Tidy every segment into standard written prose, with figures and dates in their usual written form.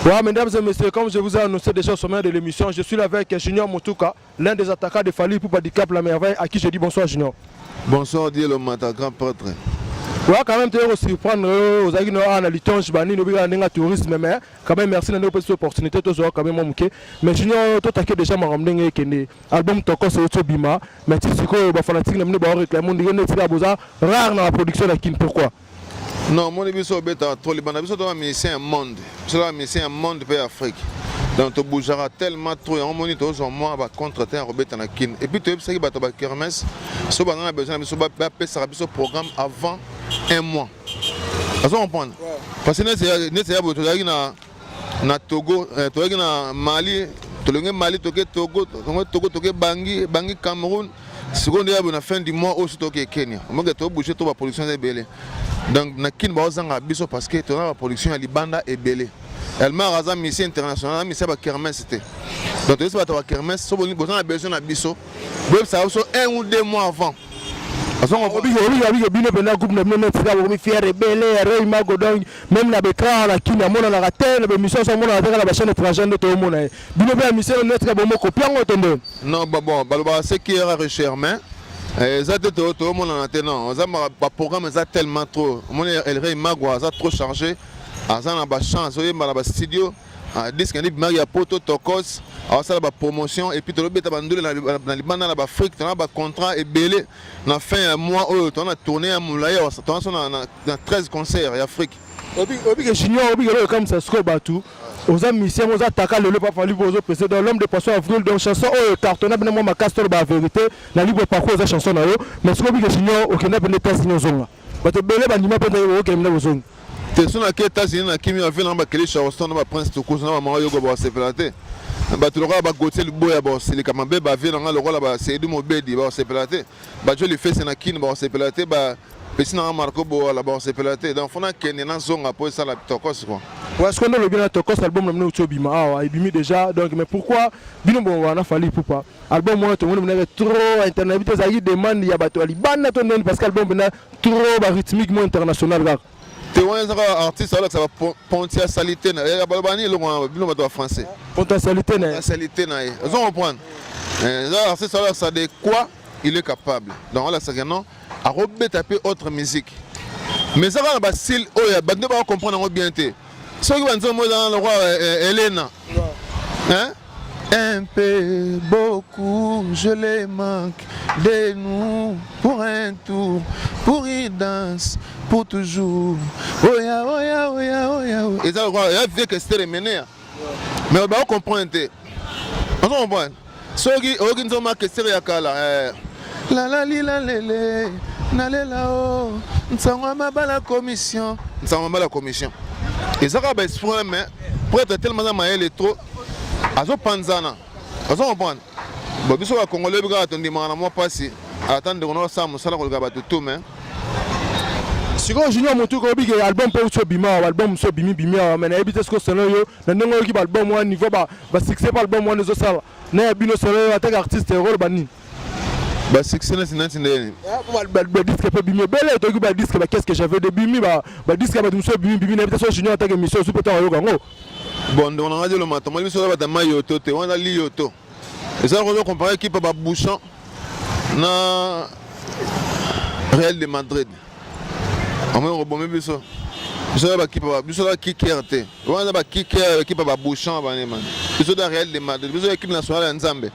Ouais, mesdames et messieurs, comme je vous ai annoncé déjà au sommet de l'émission, je suis là avec Junior Moutouka, l'un des attaquants de Fally Ipupa du Cap La Merveille, à qui je dis bonsoir Junior. Bonsoir Dieu le matin, grand prêtre. Ouais, quand même, tu es surprendre aux agues à la litonge, bani, nous avons un tourisme, mais quand même, merci de nous cette opportunité, tu as quand même mon mouquet. Mais Junior, tu as déjà ma ramené que l'album Toko c'est autre bima, mais tu sais que les fanatiques ne peuvent pas réclamer, on dirait que c'est rare dans la production de Kin, pourquoi? Non, mon émission est trop libre. On a un musicien monde. C'est un musicien monde pour l'Afrique. Donc tu bougeras tellement trop. On monite aux mois à contrater un Robert Anakin. Et puis tu sais qu'il va te battre kermesse. Si on a besoin de ce programme avant un mois. Parce qu'on comprend. Parce que nous sommes na Togo, tu es na Mali, tu es Mali, tu es Togo, tu es Bangui, Bangui Cameroun. Si on est à la fin du mois, aussi tu es Kenya. On va bouger toute la production de Belé. Donc, na kin ba ozanga biso parce que la production ya libanda est belé. Elle m'a rasé mission internationale, mission ba kermesse c'était. Donc, tu sais ba kermesse, so boni besoin na biso. Bon ça so 1 ou 2 mois avant. Parce qu'on obi bino bena groupe na bino tsika bo mi fier belé rey mago donc même na bekra la kin ya mona na ratel be mission so mona na ba chaîne étrangère de to mona. Bino be mission na tsika bo mo copier ngotondo. Non, bon, ba ce qui est recherche mais ça tout le monde en attendant. Le programme est tellement trop. Elle est trop chargé. Ça a chance. Il y a un studio. Disque il y a poto tokos. Ça a promotion. Et puis tu as un Afrique. Tu as un contrat et belé. Dans fin mois, tu as tourné à Moulaya. Tu as 13 concerts en Afrique. Obi Junior, obi comme ça se batou. Aux musiciens, aux attaquants, le pas fallu pour eux dans l'homme de poisson avril donc chanson cartonné bien moi castor la vérité la libre parcours de chanson là mais ce que obi Junior au Kenya ben test ni zonga ba te belé ba nima penda au Kenya na zonga te sona ke États-Unis na kimi avait na ba kele Charleston na ba Prince Toko na ba Mario go ba sepelate ba tu le ba Gauthier Boya ba c'est le kamambe ba vie na le roi ba Seydou Mobedi ba sepelate ba jo le fait c'est na kin ba sepelate ba Pesina Marco Boa là-bas c'est peloté donc faut que na zonga pour ça la tokos quoi. Ouais ce qu'on a le bien tokos album na uto bima ah bimi déjà donc mais pourquoi bino bon wana Fally Ipupa album moi tout le monde est trop internet vite ça y demande ya bato ali bana to parce que album na trop ba rythmiquement international là. Tu vois un artiste là ça va potentialité na ya balbani le bino bato français. Potentialité na. Potentialité na. On comprend. Un artiste là ça de quoi il est capable. Donc là c'est non à taper autre musique. Mais ça va dans style oh ya bande ba comprendre bien té. Ce qui va nous moi dans le roi Elena. Hein? Un peu beaucoup je les manque de nous pour un tour pour une danse pour toujours. Oh ya oh ya oh ya oh ya. Et ça roi il a vu que c'était mené. Mais on va comprendre té. On comprend. Ce qui nous marque c'est ya kala la la li la lele nalela o nsangwa mabala commission et ça va exprimer mais pour être tellement maël trop azo panzana azo comprendre bon biso ba congolais bi ga tondi mangana mo passer attendre on ça musala ko ga ba tout mais siko Junior Moutouka obi ke album pe uto bima album so bimi mais na ebite sko solo yo na ndongo ki album wa niveau ba succès pas album wa nezo sala na bino solo attaque artiste rôle bani bah succès c'est n'entendez ba disque pe bimi belé to ki ba disque ba qu'est-ce que j'avais de bimi ba disque ba so bimi na ebite so Junior attaque émission super temps yo gango bon on a dit le matin moi biso ba ta mayoto te on a lioto et ça on comparer qui ba bouchon na Real de Madrid. On va rebondir biso. Biso ba qui pa biso la qui kerte. On ba qui qui pa ba bouchon ba ne man. Biso da Real de Madrid. Biso équipe nationale Nzambe.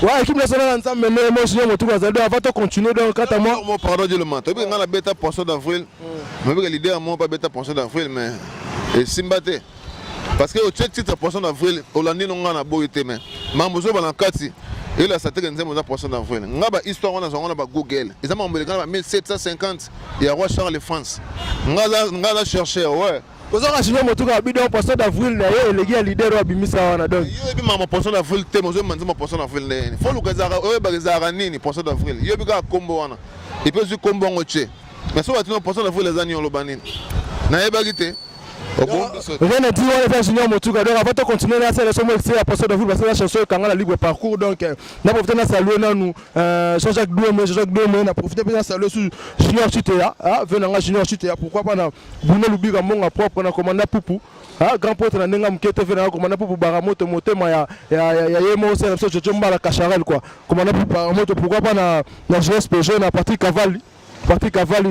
Ouais, équipe nationale Nzambe mais moi Junior Moutouka ça doit pas continuer donc quand moi moi pardon Dieu le matin. Bi nga la beta poisson d'avril. Mais le leader moi pas beta poisson d'avril mais et Simbate. Parce que au titre poisson d'avril Hollandi non na boité mais mambozo ba na kati. Et là, ça te gagne des poissons d'avril. On a une histoire, on a Google. Ils ont envoyé 1750. Il y a roi Charles de France. On a cherché, ouais. Vous avez acheté mon truc à bidon poisson d'avril, les gars leader à Bimisa. Donc, il y a un poisson d'avril, il y a un poisson d'avril. Il faut que vous ayez un poisson d'avril. Il y a un combo. Il peut se combo en entier. Mais si vous avez un poisson d'avril, les années, on le banni. Il y a un Rien à dire, on va faire Junior Motuka. Donc, avant de continuer, là, c'est le sommet, c'est la personne de vous, parce que la chanson est quand même la libre parcours. Donc, on a profité de saluer nous, Jean-Jacques Douomé, on a profité de saluer sur Junior Chitea, venant à Junior Chitea. Pourquoi pas, Bruno Lubiga, mon propre, on a commandé Poupou. Grand pote na nenga mkete fe na komanda pour baramoto motema ya yemo c'est ça je mbala kacharel quoi komanda pour baramoto pourquoi pas na GSPG na partie Cavalli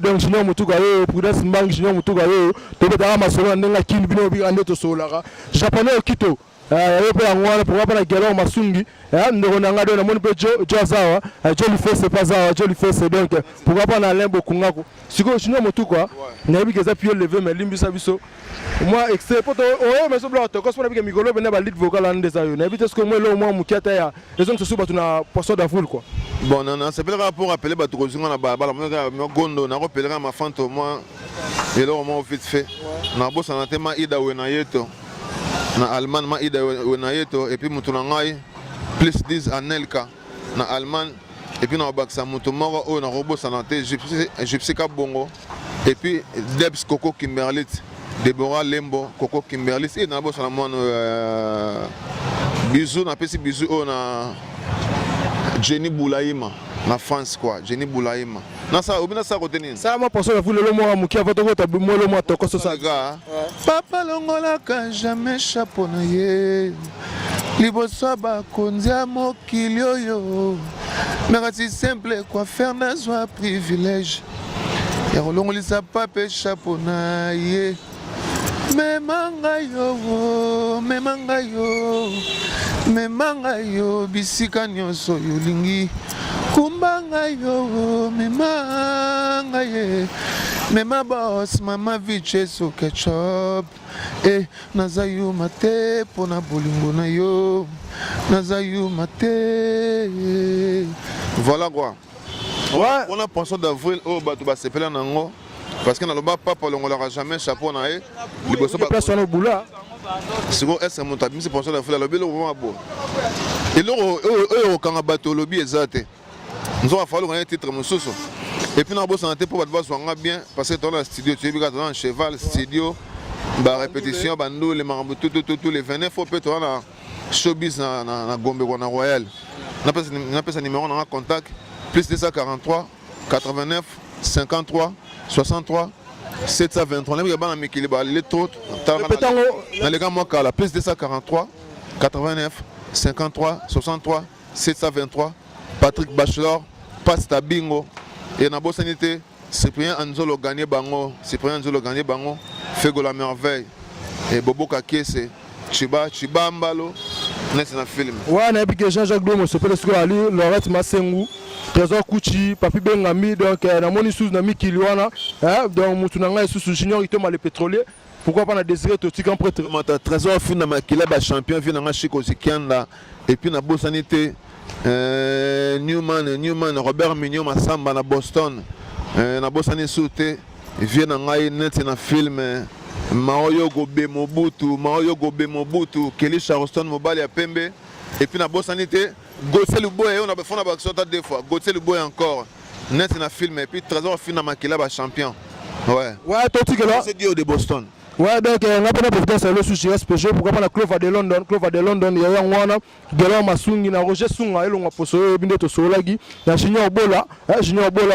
donc Junior Motuka yo Prudence Mbang Junior Motuka yo to betara masolo nenga kin bino bi ande to solara japonais okito yo pe ngwana pourquoi pas na gelo masungi ndoko nanga do na moni pe jo azawa jo lui fait c'est pas ça jo lui fait c'est donc pourquoi pas na lembo kungako siko Junior Motuka na bi keza pied lever mais limbi sabiso moi excès poto oyo mais sobla to cause pour que migolo bena ba lead vocal en des ayo na bi est-ce que moi lo moi mukata ya raison que ce soit na poisson d'avoul quoi bon non c'est pas pour rappeler ba to kozinga na ba la gondo na rappeler ma fanto moi et là moi vite fait na bossa na tema ida wena yeto na Allemagne ma ida wena yeto et puis mutuna ngai plus 10 anelka na Allemagne et puis na baksa mutumoro o na robo sanate gypsy ka bongo et puis Debs Coco Kimberlit Deborah Lembo Coco Kimberlit et na bossa na mon bisou na pesi bisou o na Jenny Boulaïma na France quoi Jenny Boulaïma na ça obina ça retenir ça moi pense que vous le mo amuki avoto ko tabu mo le mo to ko ça gars papa longola ka jamais chapeau na ye liboso ba konzia mokili oyo merci simple quoi faire na joie privilège ya longolisa papa chapeau na ye memanga yo bisika nyonso yolingi kumbanga yo memanga ye mema boss mama viche so ketchup nazayu mate pona bolingo na yo nazayu mate voilà quoi ouais on a pensé d'avril au bato ba sepela nango parce que na loba papa longola jamais chapeau na ye liboso ba personne au boulot siko est-ce que mon tabi c'est pensé d'avril la belo vraiment beau et là quand bato lobby ezate nous avons fallu un titre mususu et puis na bossa na te pour ba swanga bien parce que dans le studio tu es bien dans cheval studio ba répétition bando les marabouts tout les 29 faut peut-être na showbiz na Gombe na Royal na pas numéro na contact plus 243 89 53 63 723 les gars na mikili ba les trop dans les gars moi kala plus 243 89 53 63 723 Patrick Bachelor Pasta Bingo et na bosanité Cyprien Anzolo gagné bango Fego la merveille et Bobo Kakese Chibambalo n'est un film ouais na bi que Jean-Jacques Douomé se peut ce ali Laurette Masengu Trésor Kouchi Papi Bengami donc na moni sous na mikiliwana donc mutuna ngai sous junior itoma le pétrolier pourquoi pas na désiré to tikan prêtre Trésor fin na makila ba champion vient na Chico Zikianda et puis na bosanité Newman Robert Mignon Massamba na Boston na bosani souté vient na ngai net na film Maoyo Gobe Mobutu Kelly Charleston Mobali ya Pembe et puis na bosanité Gauthier Luboy on a fait na baksota deux fois Gauthier Luboy encore net na film et puis Trésor fin na makila ba champion ouais toi tu que là c'est Dio de Boston. Ouais donc on a pas profité le sujet SPG pourquoi pas la Clova de London ya ngwana gelo masungi na Roger Sunga elonga poso binde to solagi na Junior Bola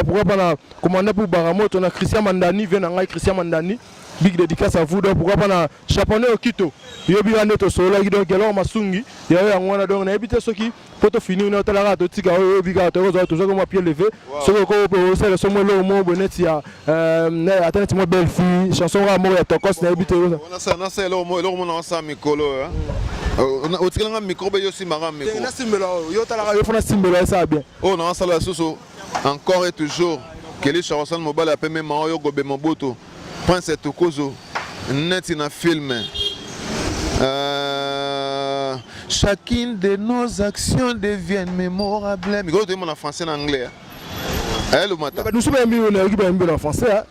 pourquoi pas na commander pour Baramoto na Christian Mandani vient na Christian Mandani big dédicace à vous donc pourquoi pas na japonais okito yo bi binde to solagi donc gelo masungi ya ngwana donc na ebité soki poto fini na tala to tika yo biga to zo zo ko pied levé soko ko c'est le somo lo mo boneti ya attends moi belle fille chanson amour ya tokos na ebité on a ça lo mo na sa mikolo o tikanga micro be yo simara micro na simbelo yo tala yo fona simbelo ça bien oh non ça la soso encore et toujours Kelly Charleston Mobile appelle même Maoyo Gobe Mobutu Prince Tokozo net na film chacune de nos actions deviennent mémorables. Mais quand on en français en anglais. Elle ou matin. Nous sommes en français.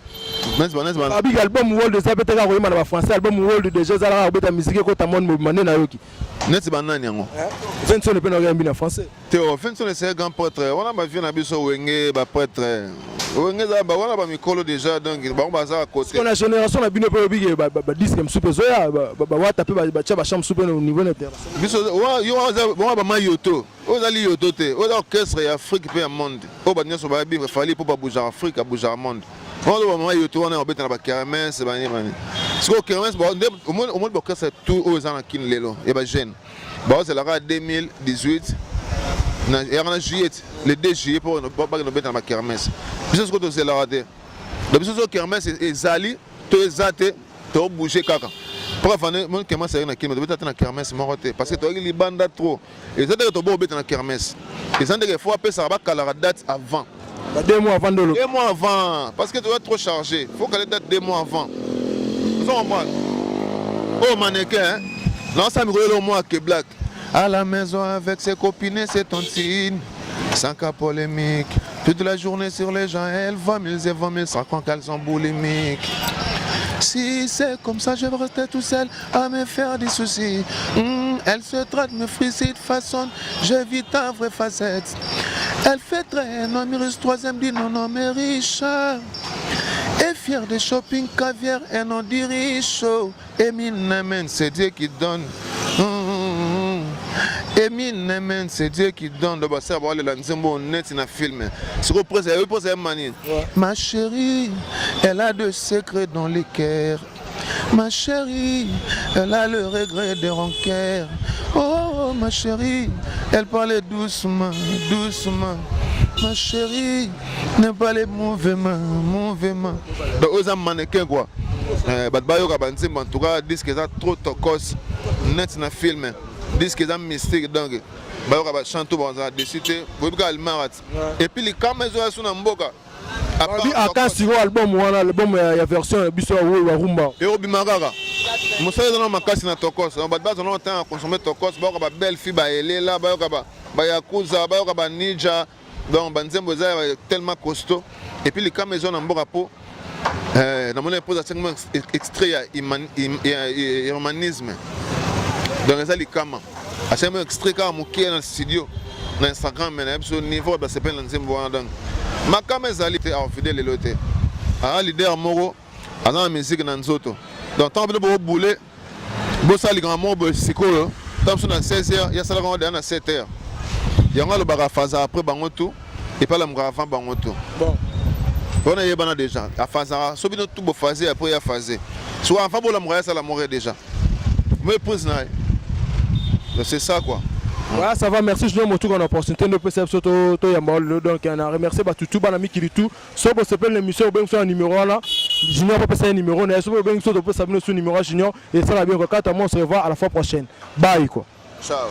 Avec album World de ça peut-être en français album World de Jésus à la musique quand ta monde me na yoki. Net banane yango. Vincent ne peut pas en français. Théo Vincent c'est un grand prêtre. On a ma vie na biso wenge ba prêtre. ongeza ba wana ba mikolo déjà donc ba baza à côté. On a génération na bino pe bigi ba disque msupe zoya ba wata pe ba cha ba chambre soupe au niveau international. Biso wa yo wa ba mayoto. Ozali yoto te. Oza orchestre ya Afrique pe ya monde. O ba nyoso ba bi fali pour ba bouger Afrique, bouger monde. On ba mayoto on a obeta na ba kermesse ba ni mani. Siko kermesse ba au moins orchestre tout oza na kin lelo et ba jeune. Ba c'est la 2018 na juillet le 2 juillet pour ba no beta na ba kermesse. Biso ce que c'est la raté. Donc biso so kermesse ezali to ezate to bouger kaka. Pour faire mon kermesse na kin me beta na kermesse morote parce que to li banda trop. Et ça de to bo beta na kermesse. Et ça de fois après ça ba kala date avant. 2 mois avant de l'autre. 2 mois avant parce que tu vas trop chargé. Il faut qu'elle date 2 mois avant. Vous comprenez? Oh mannequin, non ça me regarde au moins que Black. À la maison avec ses copines et ses tontines, sans cas polémique. Toute la journée sur les gens, elle va 1000 et 20 000 sans quand qu'elles sont boulimiques. Si c'est comme ça, je vais rester tout seul à me faire des soucis. Elle se traite, me félicite, façonne, j'évite ta vraie facette. Elle fait très non, mais reste troisième, dit non, mais riche. Et fière de shopping, caviar, et non, dit riche. Éminemment, c'est Dieu qui donne. Éminemment, c'est Dieu qui donne. De passer à voir le lanzembo net in un film. C'est représenté manie. Ma chérie, elle a de secrets dans les cœurs. Ma chérie, elle a le regret des rancœurs. Oh, ma chérie, elle parlait doucement, doucement. Ma chérie, ne parlez mouvement, mouvement. Donc, aux mannequins quoi. En tout cas, disent que ça trop tocos net na film. Disent que ça mystique donc. Bayoka chante tout dans décidé. Et puis les caméras sont en mboka. Aka siro album wana album ya version biso wa rumba. Et obimagara. Mosala dans makasi na tokos. On ba bazo na temps consommer tokos ba belle fille ba elela ba yoka ba yakuza ba yoka ba ninja. Donc banzembo za tellement costaud et puis les caméras en mboka po na mona pose 5 mois extrait ya humanisme. Donc ça les caméras. À chaque extrait quand moké dans le studio na Instagram mais na niveau ba s'appelle nzembo donc ma caméra était fidèle l'autre. Ah leader moro dans la musique na nzoto. Donc tant de bo boulé bo sali grand mo bo sikolo tant sur na 16h ya sala quand na 7h. Il y a le barafaza après bangoto et pas la mgra avant bangoto. Bon. On a yébana déjà. À faza, so bien tout beau fazer après ya fazer. Soit enfin bon la mgra ça la mourir déjà. Mais prise na. C'est ça quoi. Voilà, ça va, merci. Je vous remercie opportunité de passer sur to yambol donc on a remercié tout banami qui tout. So pour s'appeler l'émission ben sur un numéro là. Junior pas passer un numéro, mais so ben sur to passer sur numéro junior et ça va bien. Quand on se revoit à la fois prochaine. Bye quoi. Ciao.